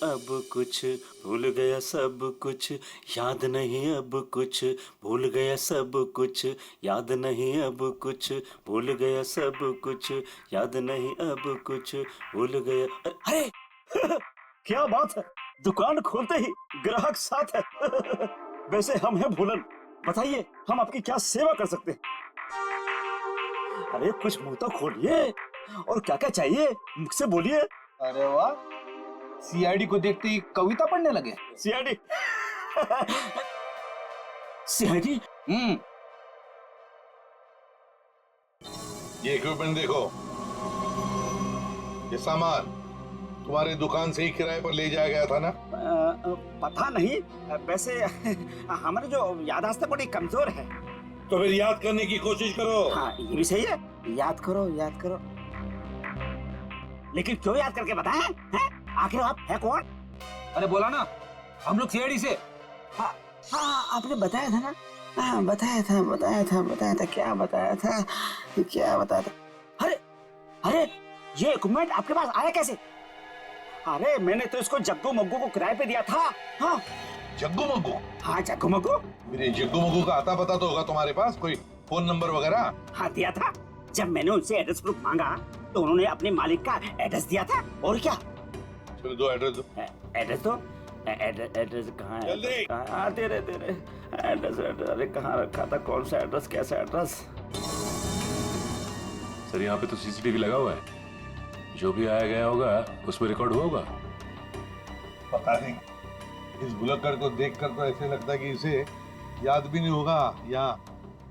अब कुछ, भूल गया सब कुछ, याद नहीं अब कुछ, भूल गया सब कुछ, याद नहीं अब कुछ, भूल गया सब कुछ, याद नहीं अब कुछ, भूल गया। अरे क्या बात है, दुकान खोलते ही ग्राहक साथ है। वैसे हम हैं भूलन, बताइए हम आपकी क्या सेवा कर सकते हैं। अरे कुछ मुंह तो खोलिए, और क्या क्या चाहिए मुझसे बोलिए। अरे वाह, सीआईडी को देखते ही कविता पढ़ने लगे। सीआईडी? सीआईडी? ये इक्विपमेंट देखो, ये सामान तुम्हारी दुकान से ही किराए पर ले जाया गया था ना? पता नहीं, वैसे हमारे जो याददाश्त बड़ी कमजोर है। तो फिर याद करने की कोशिश करो। हाँ ये भी सही है, याद करो याद करो। लेकिन क्यों याद करके बताएं? हैं? आखिर आप है कौन? अरे बोला ना, हम लोग सीआईडी से। हाँ हाँ आपने बताया था ना। हाँ बताया था क्या बताया था। अरे अरे ये इक्विपमेंट आपके पास आया कैसे? अरे मैंने तो इसको जग्गू मग्गू को किराए पे दिया था। हाँ जग्गू मग्गू? हाँ जग्गू मग्गू। मेरे जग्गू मग्गू का आता पता तो होगा तुम्हारे पास, कोई फोन नंबर वगैरह? हाँ दिया था, जब मैंने उनसे एड्रेस प्रूफ मांगा तो उन्होंने अपने मालिक का एड्रेस दिया था। और क्या? चलो दो एड्रेस दो। एड्रेस दो। एड्रेस कहाँ है? जल्दी। हाँ दे रहे एड्रेस। अरे कहाँ रखा था, कौन सा एड्रेस, कैसा एड्रेस? सर यहाँ पे तो सीसीटीवी लगा हुआ है, जो भी आया गया होगा उसमें रिकॉर्ड हुआ होगा। पता नहीं, इस भुलक्कड़ को देखकर तो ऐसे लगता है कि इसे याद भी नहीं होगा, या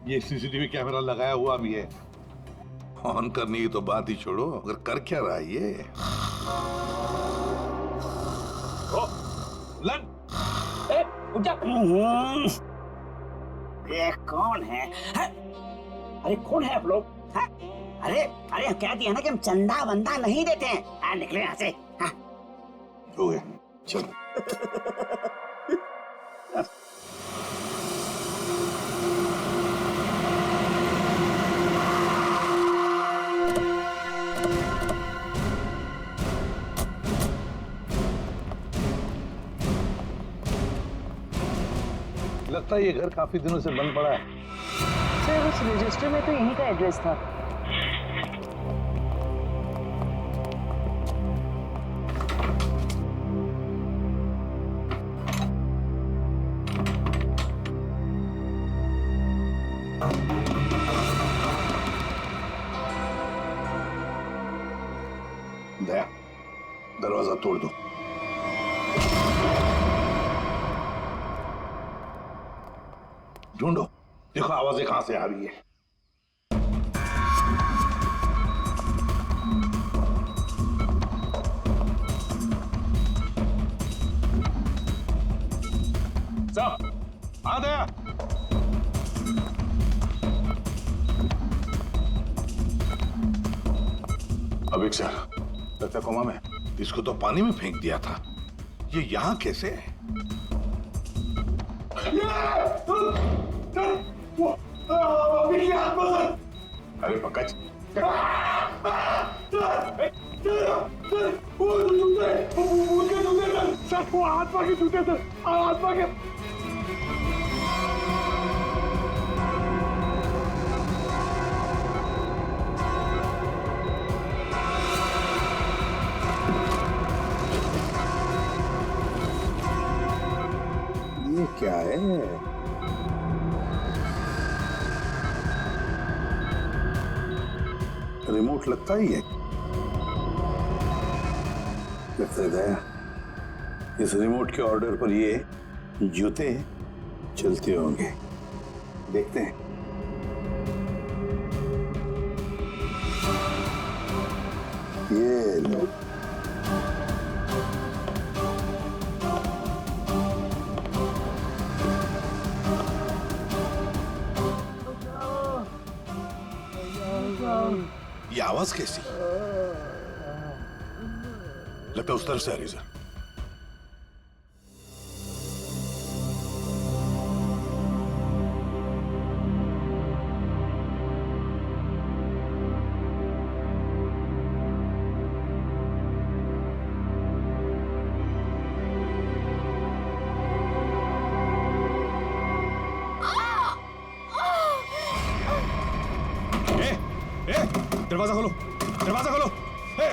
ये सीसीटीवी कैमरा लगाया हुआ भी है। ऑन करने की तो बात ही छोड़ो, अगर कर क्या रहा है ये? लन! उठ जा। ये कौन है? अरे कौन है आप लोग? अरे अरे कह दिया ना कि हम चंदा वंदा नहीं देते हैं। निकले यहाँ से। हो गया, चलो। लगता है ये घर काफी दिनों से बंद पड़ा है। सर उस रजिस्टर में तो यहीं का एड्रेस था। दया, दरवाजा तोड़ दो। ढूंढो, देखो आवाजें कहां से आ रही है। सब आ दया। अभिक सर, लगता कोमा में। इसको तो पानी में फेंक दिया था, ये यहाँ कैसे है? अरे पकड़। सर वो आत्मा के जूते थे, आत्मा के। ये क्या है? रिमोट लगता ही है। लगता है इस रिमोट के ऑर्डर पर ये जूते चलते होंगे, देखते हैं। ये लो। ये आवाज कैसी? लगता है उस तरफ से आ रही सर। दरवाजा खोलो, दरवाजा खोलो। ए!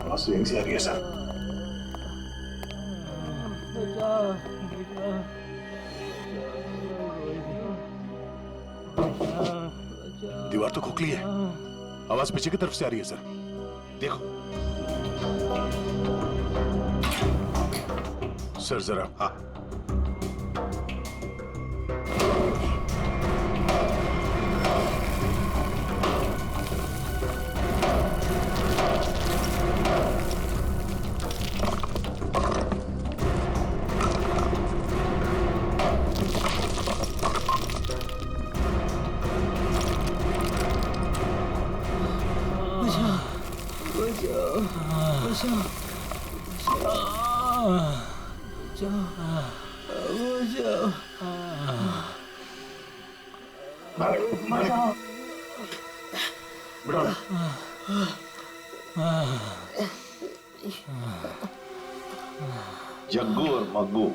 आवाज तो यहीं से आ रही है सर। दीवार तो खोखली है, आवाज पीछे की तरफ से आ रही है सर। देखो सर जरा। हाँ जग्गू और मग्गू,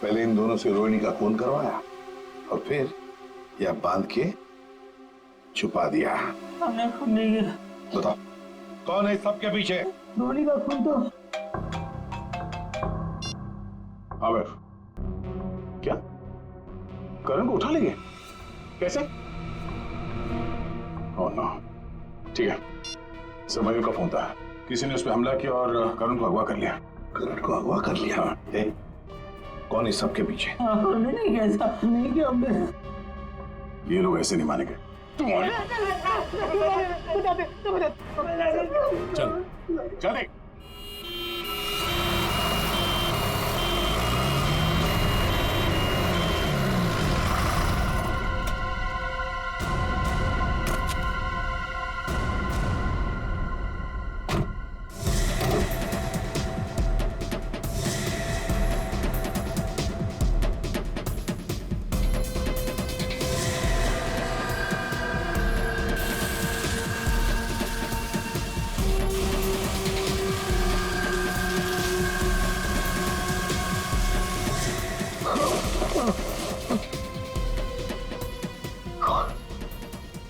पहले इन दोनों से रोहिणी का खून करवाया और फिर यह बांध के छुपा दिया। हमने खून नहीं किया। बताओ कौन है इस सबके पीछे? रोहिणी का खून तो आवेश, क्या करण को उठा लेंगे? कैसे? Oh no. ठीक है, सर मयूर का फोन था, किसी ने उस पर हमला किया और करण को अगवा कर लिया। करण को अगवा कर लिया? कौन इस सबके पीछे? हमने नहीं किया, साहब नहीं किया हमने। ये लोग ऐसे नहीं मानेंगे। चल चल देख।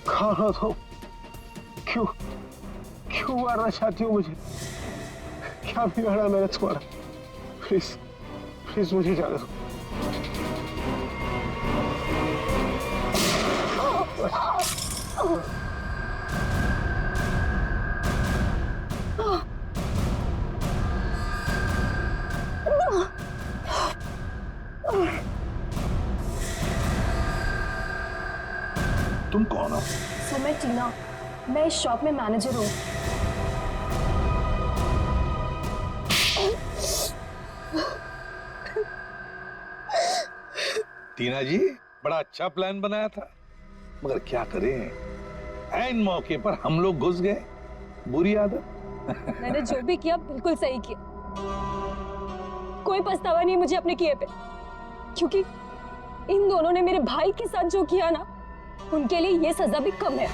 खाना तो क्यों क्यों मारना चाहती हो मुझे? क्या बिगाड़ा मैंने तुम्हारा? प्लीज प्लीज मुझे जाने दो। तुम कौन हो? सर मैं टीना, मैं इस शॉप में मैनेजर हूँ। टीना जी, बड़ा अच्छा प्लान बनाया था, मगर क्या करें, ऐन मौके पर हम लोग घुस गए। बुरी आदत। मैंने जो भी किया बिल्कुल सही किया, कोई पछतावा नहीं मुझे अपने किए पे, क्योंकि इन दोनों ने मेरे भाई के साथ जो किया ना, उनके लिए ये सजा भी कम है।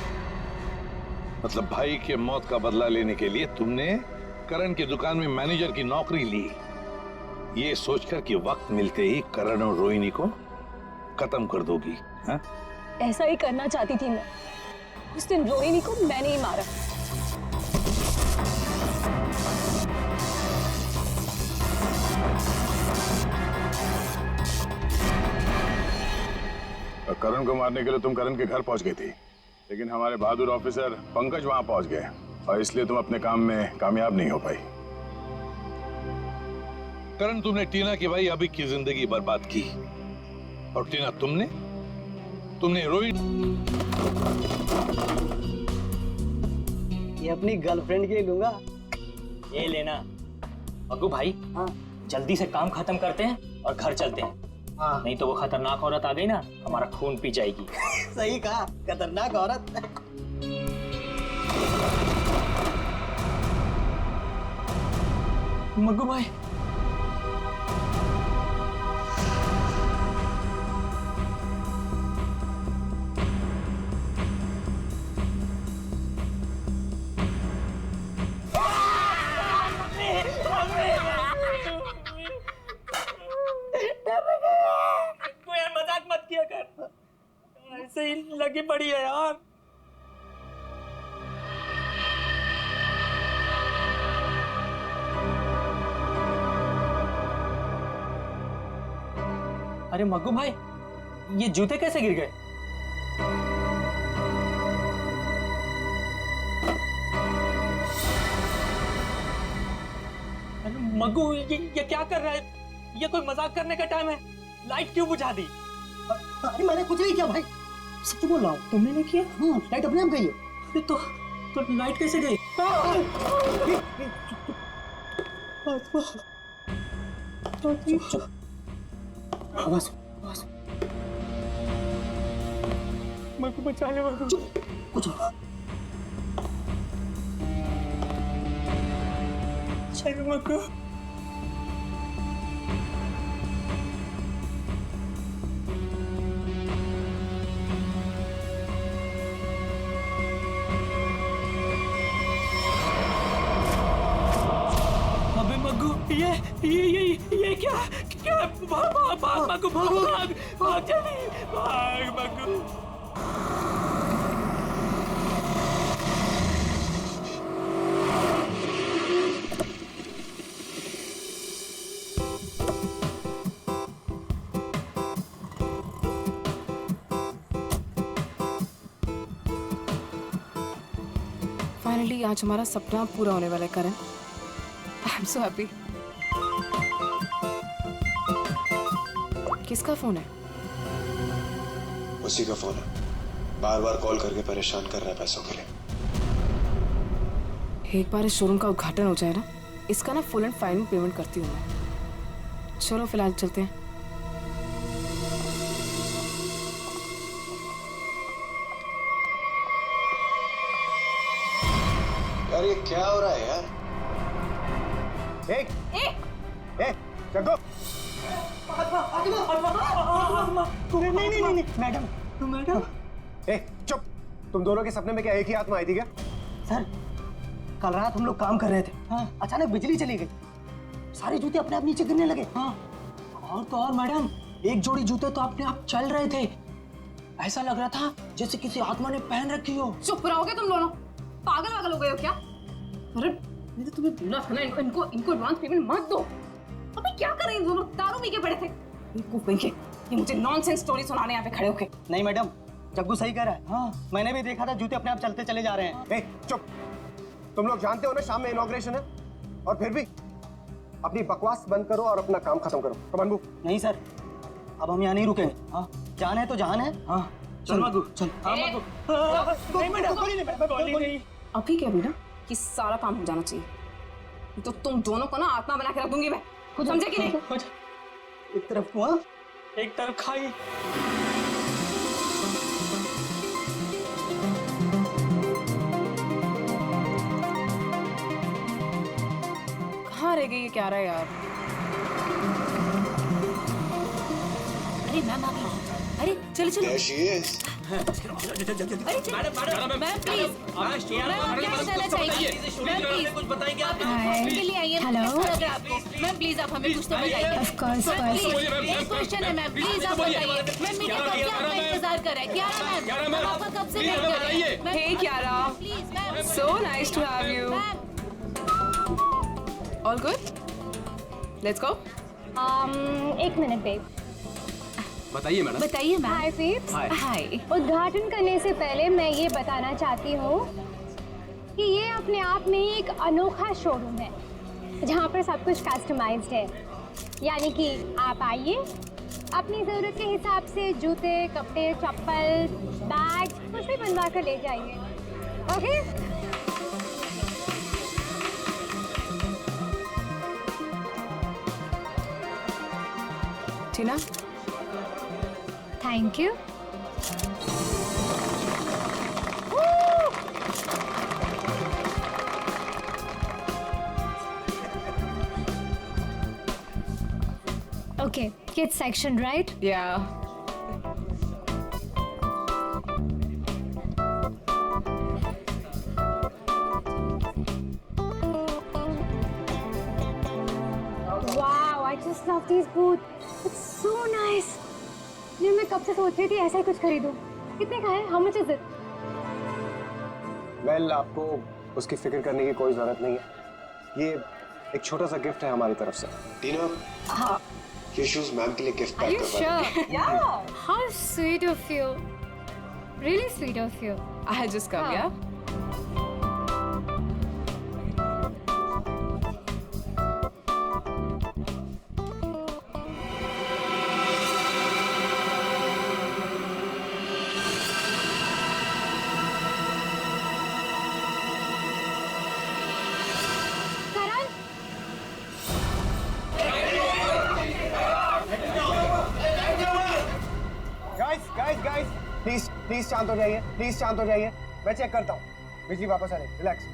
मतलब भाई के मौत का बदला लेने के लिए तुमने करण की दुकान में मैनेजर की नौकरी ली, ये सोचकर कि वक्त मिलते ही करण और रोहिणी को खत्म कर दोगी। हा? ऐसा ही करना चाहती थी मैं। उस दिन रोहिणी को मैंने ही मारा। करण को मारने के लिए तुम करण के घर पहुंच गई थी, लेकिन हमारे बहादुर ऑफिसर पंकज वहां पहुंच गए और इसलिए तुम अपने काम में कामयाब नहीं हो पाई। करण, तुमने टीना की भाई अभी की जिंदगी बर्बाद की, और टीना तुमने रोहिणी। ये अपनी गर्लफ्रेंड के लिए लूंगा। ये लेना। अग्गू भाई, हाँ जल्दी से काम खत्म करते हैं और घर चलते हैं। हाँ नहीं तो वो खतरनाक औरत आ गई ना, हमारा खून पी जाएगी। सही कहा, खतरनाक औरत। मग्गू भाई, पड़ी है यार। अरे मग्गू भाई, ये जूते कैसे गिर गए? अरे मग्गू, ये क्या कर रहा है? ये कोई मजाक करने का टाइम है? लाइट क्यों बुझा दी? अरे मैंने कुछ नहीं किया भाई, सच बोल रहा हूँ। तुमने नहीं किया? हाँ, लाइट अपने आप गई है। अरे तो लाइट कैसे गई? आवाज मग्गू बचा ले मग्गू। कुछ अरे मग्गू। अबे मग्गू, ये क्या? भाग मग्गू, भाग जल्दी, भाग मग्गू। फाइनली आज हमारा सपना पूरा होने वाला है Karan. I am so happy. किसका फोन है? उसी का फोन है, बार बार कॉल करके परेशान कर रहा है पैसों के लिए। एक बार इस शोरूम का उद्घाटन हो जाए ना, इसका ना फुल एंड फाइनल पेमेंट करती हूँ मैं। चलो फिलहाल चलते हैं। यार ये क्या हो रहा है यार? जग्गू, नहीं मैडम, चुप। तुम दोनों के सपने में क्या एक ही आत्मा आई थी क्या? सर कल रात हम लोग काम कर रहे थे। हाँ। अचानक बिजली चली गई, सारे जूते अपने आप नीचे गिरने लगे। हाँ। और तो और मैडम, एक जोड़ी जूते तो अपने आप चल रहे थे। ऐसा लग रहा था जैसे किसी आत्मा ने पहन रखी हो। चुप रहोगे तुम दोनों? पागल हो गए हो क्या? अरे मैंने तो तुम्हें बोला था ना, इनको एडवांस पेमेंट मत दो। अबे क्या कर रहे हैं दोनों? दारू पी के पड़े थे। ये मुझे नॉनसेंस स्टोरी सुनाने यहाँ पे खड़े होके। नहीं मैडम, जग्गू सही कह रहा है। हाँ, मैंने भी देखा था, जूते अपने आप चलते चले जा रहे हैं। चुप। तुम लोग जानते हो ना शाम में इनॉग्रेशन है, और फिर भी अपनी बकवास बंद करो और अपना काम खत्म करो। कमान मूव। नहीं सर, अब हम यहाँ नहीं रुकेंगे। हाँ, जान है तो जान है। हाँ चल मग्गू, चल। अभी क्या भी ना कि सारा काम हो जाना चाहिए, तो तुम दोनों को ना आत्मा बना के रख दूंगी मैं। कुछ समझे कि नहीं? एक तरफ कुआं, एक तरफ खाई। कहाँ रह गई ये क्या रहा है यार? अरे मैम आ गई। अरे चलो चलो। There she is. Ma'am please, ma'am जाना चाहिए। मैम प्लीज कुछ बताएंगे आप? के लिए आइए। हेलो मैम, प्लीज आप हमें कुछ तो बताइए। ऑफ कोर्स एक क्वेश्चन है मैम, प्लीज आप बताइए। मैम मीडिया कब से आपका इंतजार कर रहा है? क्यारा मैम, हम आपका कब से वेट कर रहे हैं? Hey Kiara, please ma'am, so nice to have you. All good? Let's go. एक मिनट बेब। बताइए मैम। हाय फीप्स। हाय। उद्घाटन करने से पहले मैं ये बताना चाहती हूँ कि ये अपने आप में ही एक अनोखा शोरूम है जहाँ पर सब कुछ कस्टमाइज्ड है। यानी कि आप आइए, अपनी ज़रूरत के हिसाब से जूते, कपड़े, चप्पल, बैग कुछ भी बनवा कर ले जाइए। Okay? Tina, thank you. Okay, kids section, right? yeah. Wow, I just love these boots. It's so nice. ये मैं कब से सोच रही थी ऐसा ही कुछ खरीदूं। कितने का है? How much is it? Well, आपको उसकी फिक्र करने की कोई जरूरत नहीं है। ये एक छोटा सा गिफ्ट है हमारी तरफ से। टीना, हाँ। ये शूज मैम के लिए गिफ्ट Are पैक you करवा sure? Yeah. How sweet of you. Really sweet of you. I'll just come, yeah? Karan? Guys, please शांत हो जाइए, प्लीज शांत हो जाइए। मैं चेक करता हूँ। बिजली वापस आ रही, रिलैक्स।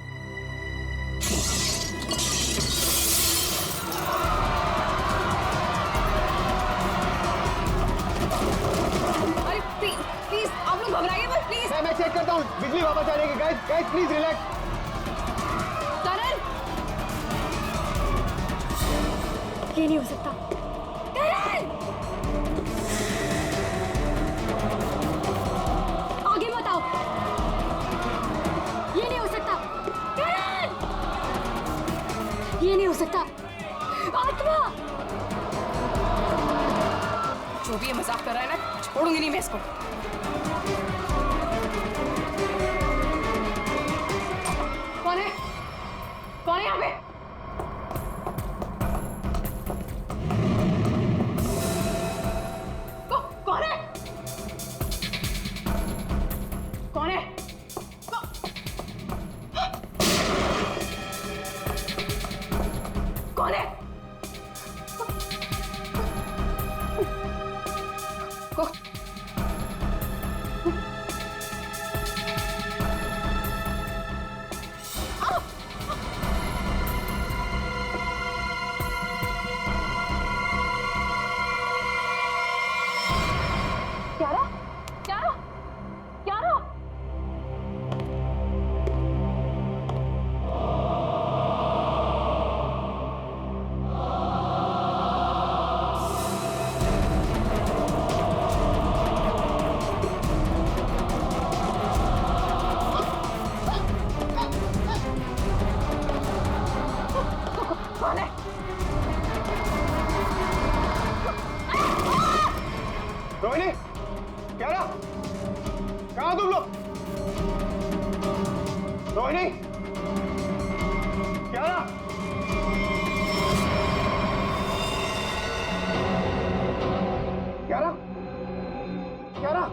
अरे प्लीज आप लोग घबराइए मत प्लीज। मैं चेक करता हूँ, बिजली वापस आ जाएगी। Guys please relax. करण, ये नहीं हो सकता। करण, आगे मत आओ। ये नहीं हो सकता। करण, ये नहीं हो सकता। आत्मा! जो भी ये मजाक कर रहा है ना, छोड़ूंगी नहीं मैं इसको। कौन है? कौन है यहाँ पे? कौन है? कौन है? कौन है? क्यारा? क्यारा? क्यारा? कौन है? रोहिणी, क्यारा, कहाँ तुम लोग? रोहिणी, क्यारा, क्यारा, क्यारा,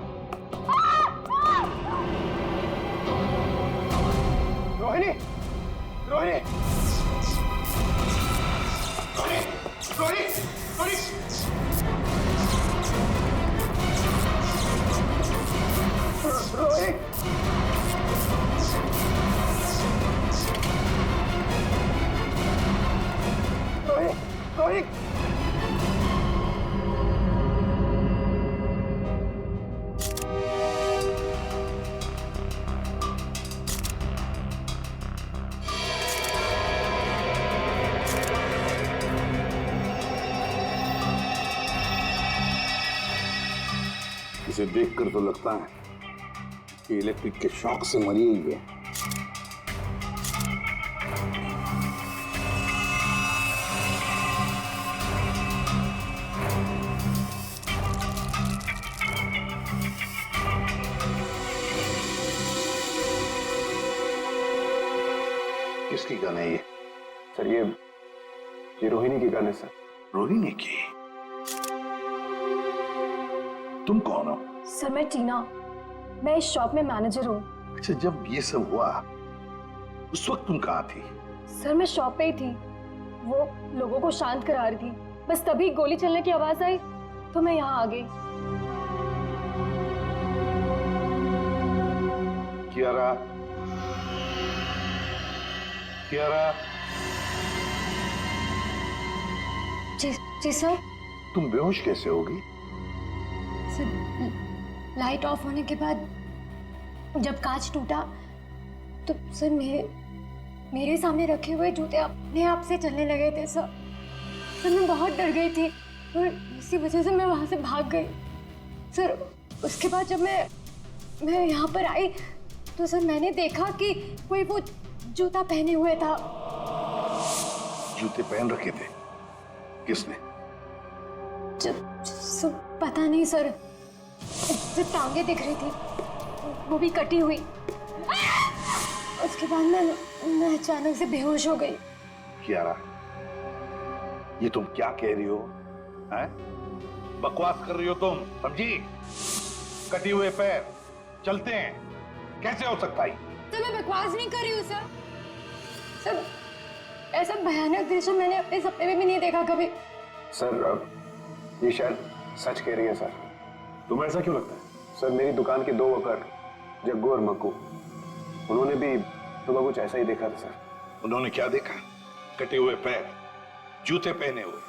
रोहिणी, रोहिणी, रोहिणी, रोहिणी, रोहित, रोहित, रोहित, इसे देखकर तो लगता है कि इलेक्ट्रिक के शॉक से मरी हुई है। किसकी गन है ये? सर ये रोहिणी की गन है सर। रोहिणी की? तुम कौन हो? सर मैं टीना, मैं इस शॉप में मैनेजर हूँ। अच्छा, जब ये सब हुआ उस वक्त तुम कहाँ थी? सर मैं शॉप पे ही थी, वो लोगों को शांत करा रही थी। बस तभी गोली चलने की आवाज आई तो मैं यहाँ आ गई। कियारा, कियारा, जी सर। तुम बेहोश कैसे होगी? सर लाइट ऑफ होने के बाद जब कांच टूटा तो सर मेरे सामने रखे हुए जूते अपने आप से चलने लगे थे सर। मैं बहुत डर गई थी और इसी वजह से मैं वहां से भाग गई सर। उसके बाद जब मैं मैं यहाँ पर आई तो सर मैंने देखा कि कोई वो जूता पहने हुए था। जूते पहन रखे थे? किसने? पता नहीं सर, सिर्फ टांगे दिख रही थी, वो भी कटी हुई। उसके बाद मैं अचानक से बेहोश हो गई। कियारा, ये तुम क्या कह रही हो? हैं? बकवास कर रही हो तुम, समझी? कटी हुए पैर चलते हैं, कैसे हो सकता है? तो मैं बकवास नहीं कर रही हूँ सर। सर ऐसा भयानक दृश्य मैंने अपने सपने में भी नहीं देखा कभी। सर ये शायद सच कह रही है सर। तुम्हें ऐसा क्यों लगता है? सर मेरी दुकान के 2 वर्कर जग्गू और मक्कू, उन्होंने भी सुबह कुछ ऐसा ही देखा था सर। उन्होंने क्या देखा? कटे हुए पैर, जूते पहने हुए।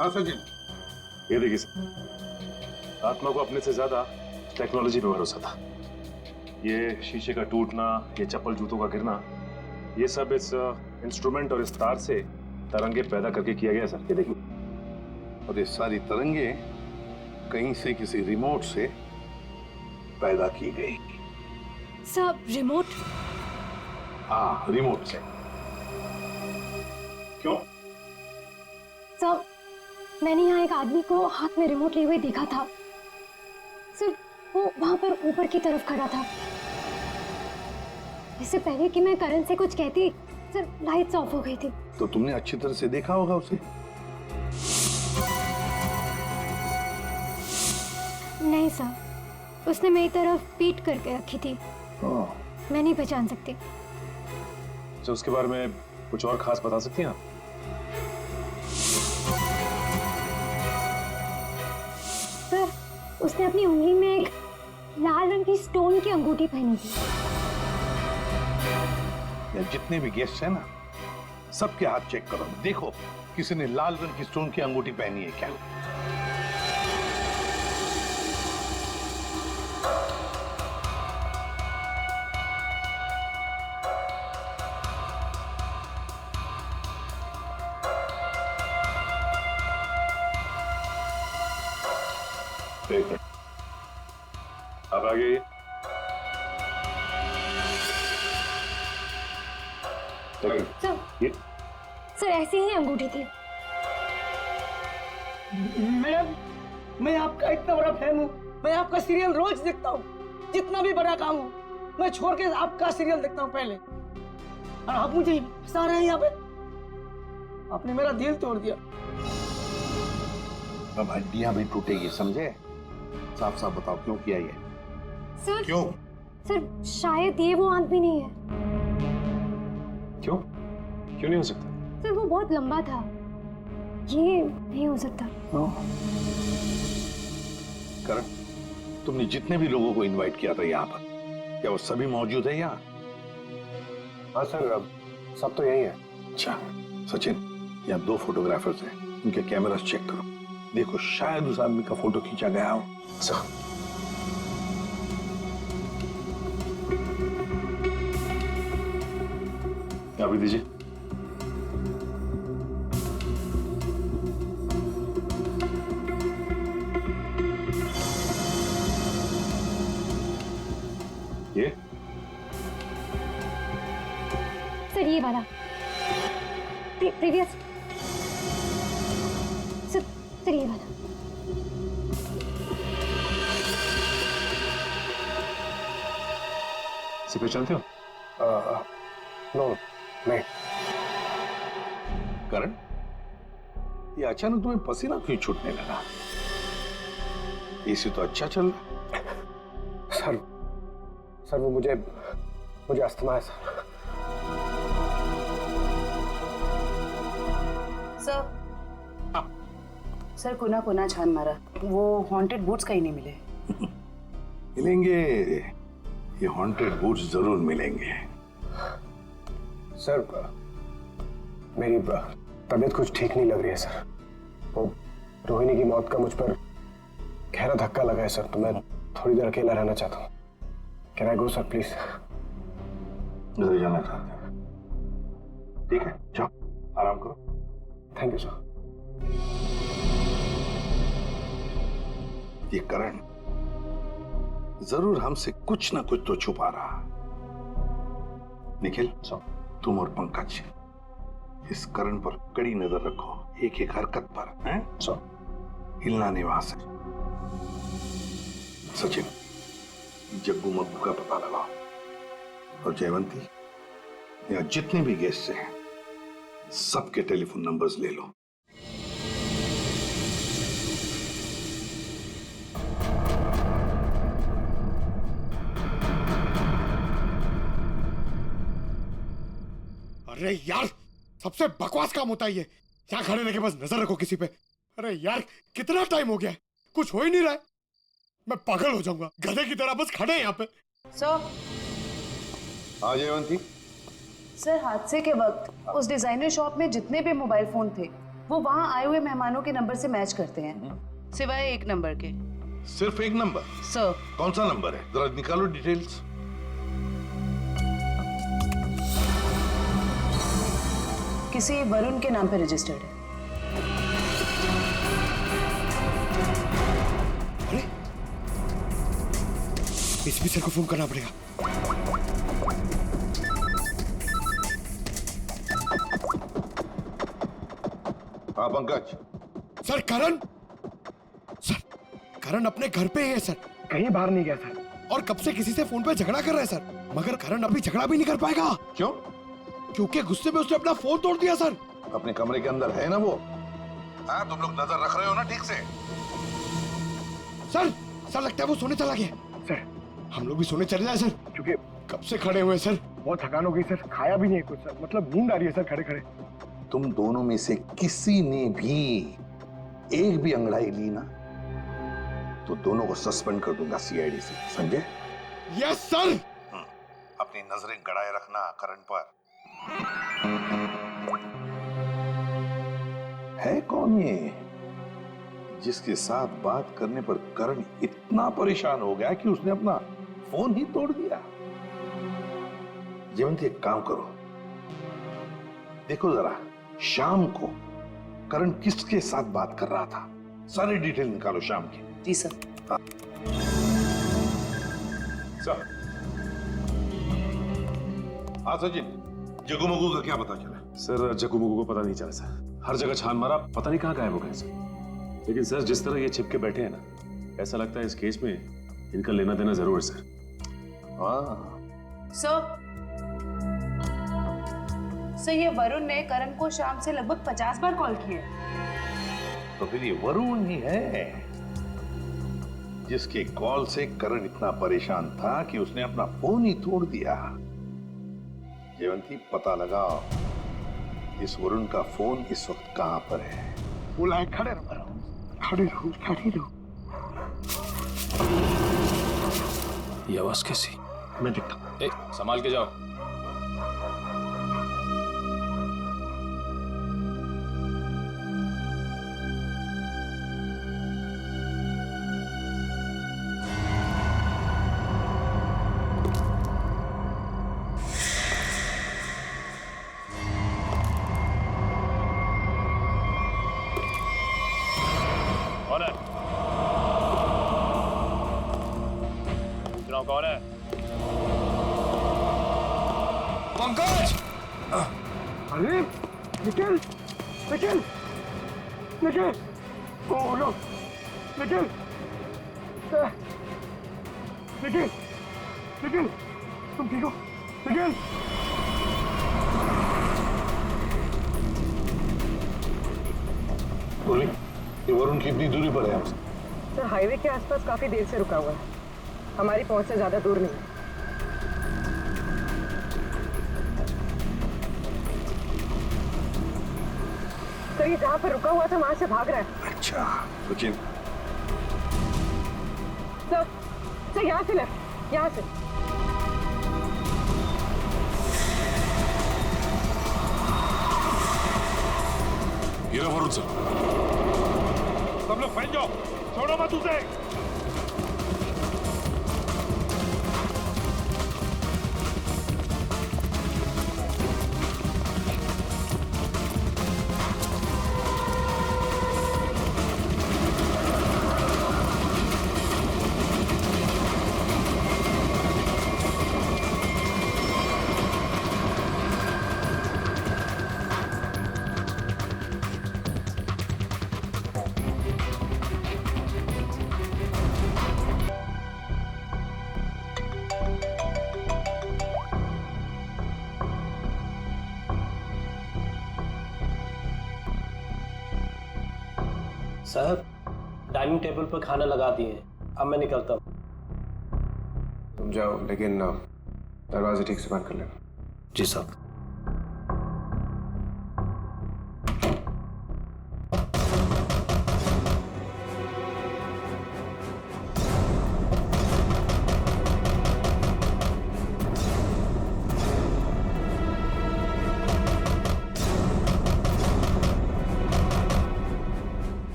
हाँ सचिन, ये देखिए सर, आत्मा को अपने से ज्यादा टेक्नोलॉजी पे भरोसा था। ये शीशे का टूटना, ये चप्पल जूतों का गिरना, ये सब इस इंस्ट्रूमेंट और इस तार से तरंगे पैदा करके किया गया सर। ये देखिए। और ये सारी तरंगे कहीं से किसी रिमोट से पैदा की गई। Sir remote? हाँ, रिमोट से। क्यों? सर मैंने यहाँ एक आदमी को हाथ में रिमोट लिए हुए देखा था सर। वो वहां पर ऊपर की तरफ खड़ा था। इससे पहले कि मैं करण से कुछ कहती सर, लाइट्स ऑफ हो गई थी। तो तुमने अच्छी तरह से देखा होगा उसे? नहीं सर, उसने मेरी तरफ पीठ करके रखी थी। मैं नहीं पहचान सकती। तो उसके बारे में कुछ और खास बता सकती हैं आप? सर उसने अपनी उंगली में एक लाल रंग की स्टोन की अंगूठी पहनी थी। या जितने भी गेस्ट हैं ना, सबके हाथ चेक करो, देखो किसी ने लाल रंग की स्टोन की अंगूठी पहनी है क्या? अब आगे सर ऐसी ही अंगूठी थी। मैडम, मैं आपका इतना बड़ा फैन हूँ। मैं आपका सीरियल रोज देखता हूँ, जितना भी बड़ा काम हो मैं छोड़ के आपका सीरियल देखता हूँ पहले। और आप मुझे फंसा रहे हैं यहाँ पे। आपने मेरा दिल तोड़ दिया। अब हड्डियां भी टूटेगी, समझे? साफ साफ बताओ क्यों किया ये? सर क्यों? सर शायद ये वो आदमी नहीं है। क्यों? क्यों नहीं हो सकता? सर वो बहुत लंबा था, ये नहीं हो सकता। करण, तुमने जितने भी लोगों को इनवाइट किया था यहाँ पर, क्या वो सभी मौजूद है यहाँ? हाँ सर, अब सब तो यही है। अच्छा सचिन, यहाँ 2 फोटोग्राफर्स हैं, उनके कैमरास चेक करो, देखो शायद उस आदमी का फोटो खींचा गया हो। अभी दीजिए। ये सर ये वाला प्रीवियस। सर ये वाला। इसे पहचानते हो? नो नहीं। करण, ये अचानक तुम्हें पसीना क्यों छूटने लगा? एसी तो अच्छा चल रहा। सर वो मुझे अस्थमा है सर। सर कोना छान मारा, वो हॉन्टेड बूट्स कहीं नहीं मिले। मिलेंगे, ये हॉन्टेड बूट्स जरूर मिलेंगे। सर मेरी तबीयत कुछ ठीक नहीं लग रही है सर। वो रोहिणी की मौत का मुझ पर गहरा धक्का लगा है सर, तो मैं थोड़ी देर अकेला रहना चाहता हूँ। Can I go sir please? घर जाना चाहते हैं? ठीक है, जाओ आराम करो। Thank you sir. ये करण जरूर हमसे कुछ ना कुछ तो छुपा रहा। निखिल, तुम और पंकज इस करण पर कड़ी नजर रखो, एक एक हरकत पर, हैं? हिलना नहीं वहां से। सचिन, जग्गू मग्गू का पता लगाओ, और जयवंती, यहाँ जितने भी गेस्ट हैं सबके टेलीफोन नंबर्स ले लो। अरे यार, सबसे बकवास काम होता है ये। यहाँ खड़े रह के बस नजर रखो किसी पे। अरे यार, कितना टाइम हो गया है, कुछ हो ही नहीं रहा है। मैं पागल हो जाऊंगा, गधे की तरह बस खड़े हैं यहाँ पे। सर, हाँ जयवंती। सर हादसे के वक्त उस डिजाइनर शॉप में जितने भी मोबाइल फोन थे वो वहाँ आए हुए मेहमानों के नंबर से मैच करते हैं, सिवाय एक नंबर के। सिर्फ एक नंबर? सर। कौन सा नंबर है, जरा निकालो डिटेल्स। किसी वरुण के नाम पे रजिस्टर्ड है। अरे, एसपी सर को फोन करना पड़ेगा। हाँ पंकज। सर करण अपने घर पे है सर, कहीं बाहर नहीं गया सर। और कब से किसी से फोन पे झगड़ा कर रहा है सर, मगर करण अभी झगड़ा भी नहीं कर पाएगा। क्यों? क्योंकि गुस्से में उसने अपना फोन तोड़ दिया सर। अपने कमरे के अंदर है ना वो? हाँ, तुम लोग नजर रख रहे हो ना ठीक से? सर लगता है वो सोने चला गया। सर हम लोग भी सोने चले जाए सर, क्योंकि कब से खड़े हुए सर। बहुत थकान हो गई सर, खाया भी नहीं कुछ सर, मतलब नींद आ रही है सर खड़े खड़े। तुम दोनों में से किसी ने भी एक भी अंगड़ाई ली ना तो दोनों को सस्पेंड कर दूंगा सीआईडी से, समझे? Yes sir. अपनी नजरें गड़ाए रखना करण पर। है कौन ये जिसके साथ बात करने पर करण इतना परेशान हो गया कि उसने अपना फोन ही तोड़ दिया? जयवंती, एक काम करो, देखो जरा शाम को करण किसके साथ बात कर रहा था, सारी डिटेल निकालो शाम की। जी सर। सर। हाँ सचिन, जग्गू मग्गू का क्या पता चला? सर जग्गू मग्गू को पता नहीं चला सर, हर जगह छान मारा, पता नहीं कहाँ गायब हो गए सर। लेकिन सर जिस तरह ये छिपके बैठे हैं ना, ऐसा लगता है इस केस में इनका लेना देना जरूर है सर। सर ये वरुण ने करण को शाम से लगभग 50 बार कॉल किए। तो फिर ये वरुण ही है जिसके कॉल से करण इतना परेशान था कि उसने अपना फोन ही तोड़ दिया। जयवंती, पता लगाओ इस वरुण का फोन इस वक्त कहां पर है। बुलाए, खड़े रहो। ये आवाज कैसी? मैं देखता हूं। संभाल के जाओ। कौन है? पंकज! अरे निखिल! Oh no! निखिल! तुम ठीक हो? निखिल! बोली ये वरुण कितनी दूरी पर है हमसे? सर हाईवे के आसपास काफी देर से रुका हुआ है, हमारी पहुंच से ज्यादा दूर नहीं है। सर ये जहाँ पर रुका हुआ था वहां से भाग रहा है। अच्छा लेकिन सर यहाँ से लेफ्ट, यहाँ से। ये रहा वरुण सर। सब लोग फैल जाओ, छोड़ो मत उसे। साहब डाइनिंग टेबल पर खाना लगा दिए हैं, अब मैं निकलता हूँ। तुम जाओ, लेकिन दरवाजे ठीक से बंद कर लेना। जी साहब।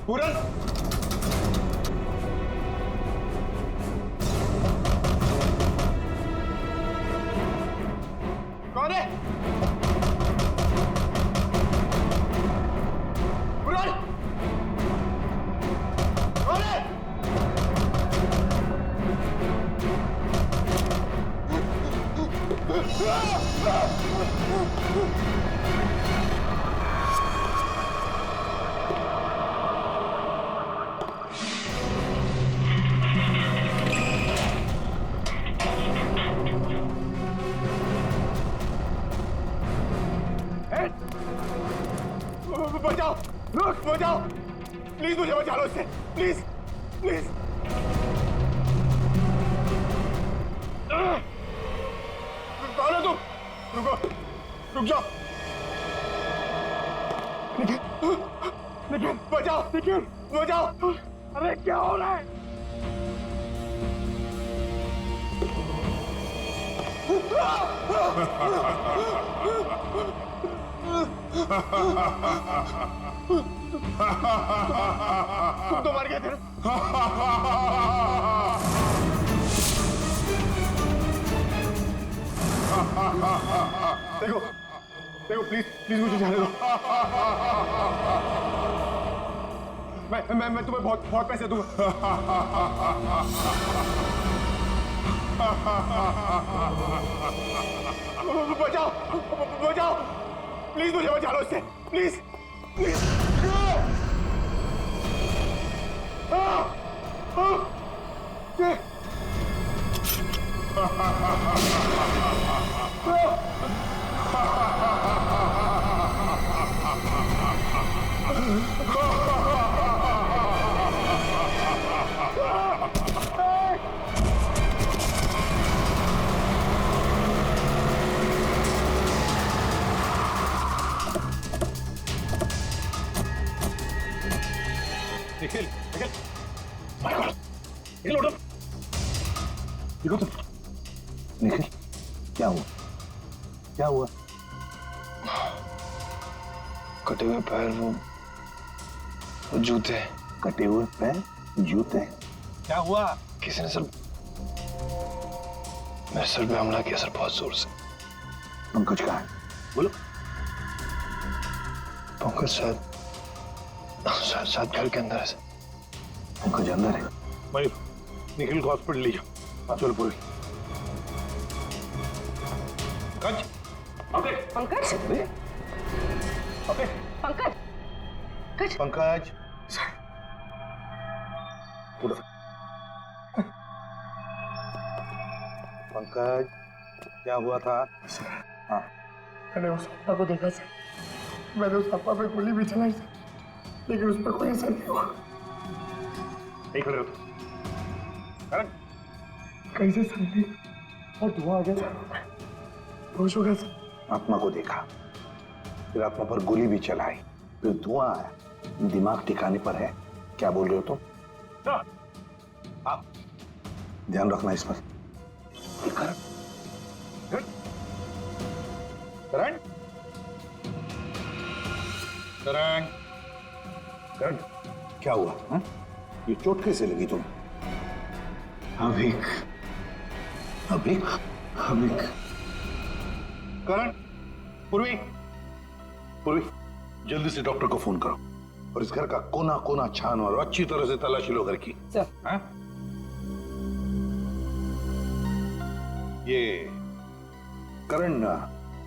पूरन कौन है? पूरन कौन है? बचाओ, रुक, बचाओ, प्लीज मुझे बचा लो इससे, प्लीज, प्लीज। कौन है तुम? रुको, रुक जाओ। निखिल, निखिल, बचाओ, निखिल, बचाओ। अरे क्या हो रहा है? तुम तो मर गए थे। देखो, देखो, प्लीज, प्लीज मुझे जाने दो। मैं तुम्हें बहुत बहुत पैसे दूंगा। बचाओ, बचाओ, प्लीज मुझे बचा लो इससे, प्लीज, प्लीज। निखिल, निखिल, निखिल, उठो, देखो तुम, निखिल, क्या हुआ? क्या हुआ? कटे हुए पैर, वो जूते। कटे हुए पैर, जूते, क्या हुआ? किसी ने सर मेरे सर पे हमला किया सर, बहुत जोर से। पंकज कहाँ है? बोलो। पंकज शायद घर के अंदर है। पंकज अंदर है? मयूर, निखिल को हॉस्पिटल ले जाओ। चलो पूरी। पंकज, पंकज, पंकज, पंकज, पंकज, पंकज, क्या हुआ था? हाँ, मैंने उस अप्पा को देखा सर, मैंने उस अप्पा पे गोली भी चलाई सर। लेकिन उस पर कोई असर नहीं हुआ। नहीं खड़े रहो। करण, कैसे सर और धुआं आ गया सर, होश हो गया सर। आत्मा को देखा, फिर आत्मा पर गोली भी चलाई, फिर धुआं आया, दिमाग ठिकाने पर है। क्या बोल रहे हो तुम? आप ध्यान रखना इस पर। करण, करण, करण, करण, क्या हुआ? हा? ये चोट कैसे लगी तुम्हें? अभिक, अभिक, अभिक। करण, पूर्वी, पूर्वी, जल्दी से डॉक्टर को फोन करो और इस घर का कोना कोना छान और अच्छी तरह से तलाशी लो घर की। सर। हाँ? ये करण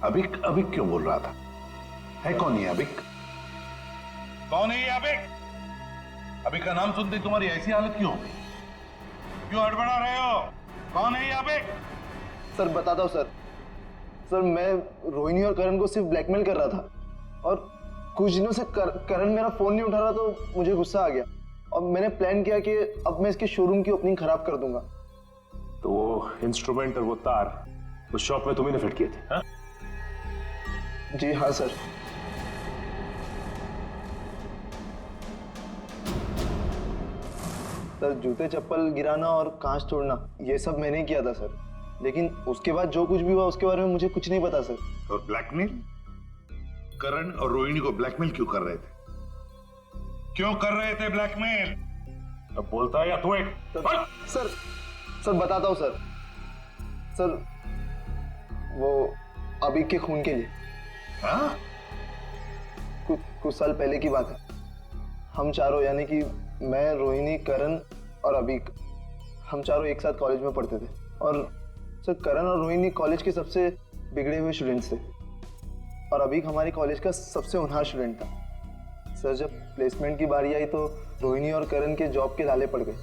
अभिक अभिक क्यों बोल रहा था? है कौन ये अभिक? कौन है ये अभिक? अभिक का नाम सुनते ही तुम्हारी ऐसी हालत क्यों हो गई? क्यों हड़बड़ा रहे हो? कौन है ये अभिक? सर बताता हूँ सर। सर मैं रोहिणी और करण को सिर्फ ब्लैकमेल कर रहा था और कुछ दिनों से करण मेरा फोन नहीं उठा रहा तो मुझे गुस्सा आ गया और मैंने प्लान किया कि अब मैं इसके शोरूम की ओपनिंग खराब कर दूंगा। तो वो इंस्ट्रूमेंट और वो तार उस शॉप में तुम्ही ने फिट किए थे? हाँ? जी हाँ सर। सर जूते चप्पल गिराना और कांच तोड़ना ये सब मैंने किया था सर, लेकिन उसके बाद जो कुछ भी हुआ उसके बारे में मुझे कुछ नहीं पता सर। और ब्लैकमेल? करण और रोहिणी को ब्लैकमेल क्यों कर रहे थे? क्यों कर रहे थे ब्लैकमेल? अब बोलता है या तू एक? सर बताता हूँ सर। सर वो अभिक के खून के लिए। हाँ? कुछ साल पहले की बात है। हम चारों यानी कि मैं, रोहिणी, करण और अभिक, हम चारों एक साथ कॉलेज में पढ़ते थे और सर करण और रोहिणी कॉलेज के सबसे बिगड़े हुए स्टूडेंट्स थे और अभिक हमारी कॉलेज का सबसे होनहार स्टूडेंट था। सर जब प्लेसमेंट की बारी आई तो रोहिणी और करण के जॉब के लाले पड़ गए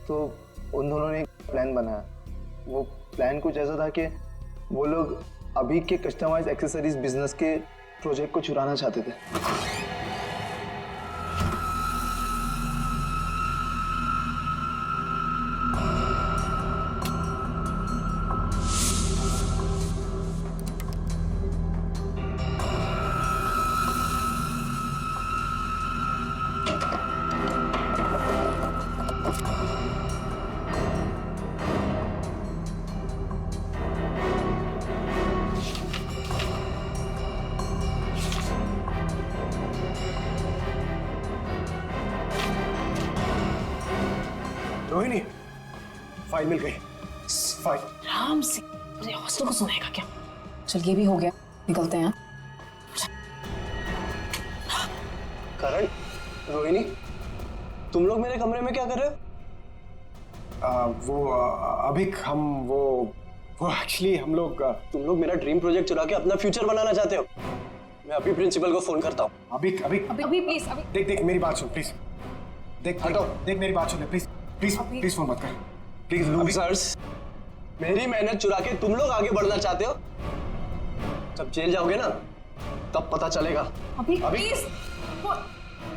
तो उन दोनों ने एक प्लान बनाया। वो प्लान कुछ ऐसा था कि वो लोग अभिक के कस्टमाइज एक्सेसरीज बिजनेस के प्रोजेक्ट को चुराना चाहते थे। रोहिणी, फाइल मिल गई। फाइल। आराम से, मुझे हॉस्टल को सुनाएगा क्या? चल ये भी हो गया, निकलते हैं। करण, रोहिणी, तुम लोग मेरे कमरे में क्या कर रहे हो? अभिक वो एक्चुअली हम लोग तुम लोग मेरा ड्रीम प्रोजेक्ट चुरा के अपना फ्यूचर बनाना चाहते हो। मैं अभी प्रिंसिपल को फोन करता हूँ। अभिक अभी प्लीज, अभी देख मेरी बात सुन प्लीज। देख मेरी बात सुन प्लीज प्लीज प्लीज फोन मत कर प्लीज। ऑफिसर्स, मेरी मेहनत चुरा के तुम लोग आगे बढ़ना चाहते हो? जब जेल जाओगे ना तब पता चलेगा। अभी प्लीज।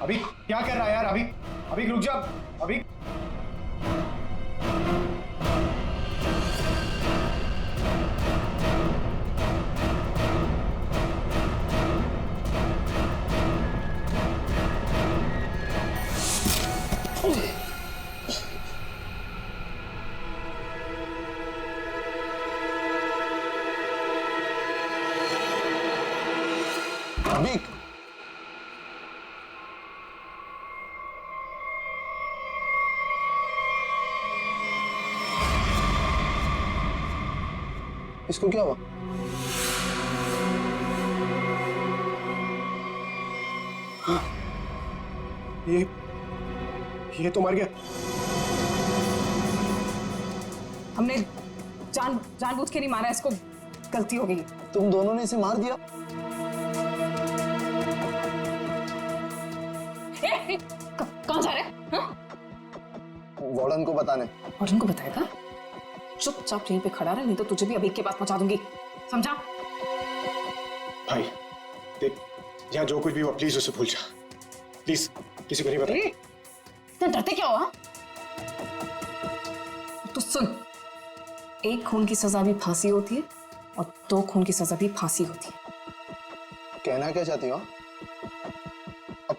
अभिक क्या कर रहा है यार? अभिक रुक जा। अभिक अभिक, इसको क्या हुआ? ये तो मर गया। हमने जानबूझ के नहीं मारा इसको, गलती हो गई। तुम दोनों ने इसे मार दिया? कहाँ जा रहे हैं? वार्डन को बताने। वार्डन को बताएगा? चुपचाप यहीं पे खड़ा रहे, नहीं तो तुझे भी अभी के पास पहुंचा दूंगी, समझा? भाई देख, यहाँ जो कुछ भी हुआ प्लीज उसे भूल जा, प्लीज। किसी को नहीं बताया। इतना डरते क्या हो? तो सुन, एक खून की सजा भी फांसी होती है और 2 खून की सजा भी फांसी होती है। कहना क्या चाहती हो? अब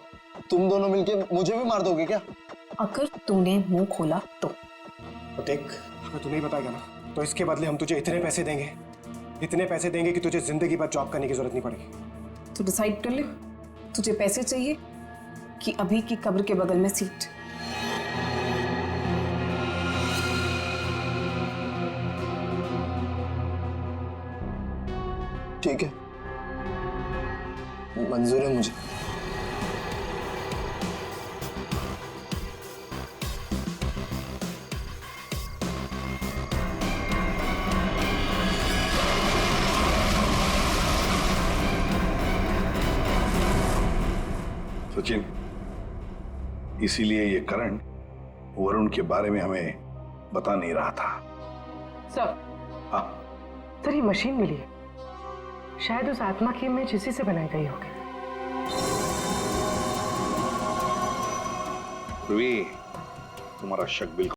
तुम दोनों मिलके मुझे भी मार दोगे क्या? अगर तूने मुंह खोला तो देख, अगर तू नहीं बताएगा ना तो इसके बदले हम तुझे इतने पैसे देंगे कि तुझे जिंदगी भर जॉब करने की जरूरत नहीं पड़ेगी। तू डिसाइड कर ले, तुझे पैसे चाहिए कि अभी की कब्र के बगल में सीट? ठीक है, मंजूर है मुझे। सचिन, इसीलिए ये करण वरुण के बारे में हमें बता नहीं रहा था। सर, हाँ, सर ये मशीन मिली है, शायद उस आत्मा की इमेज इसी से बनाई गई होगी। ध्रुवी, तुम्हारा शक बिल्कुल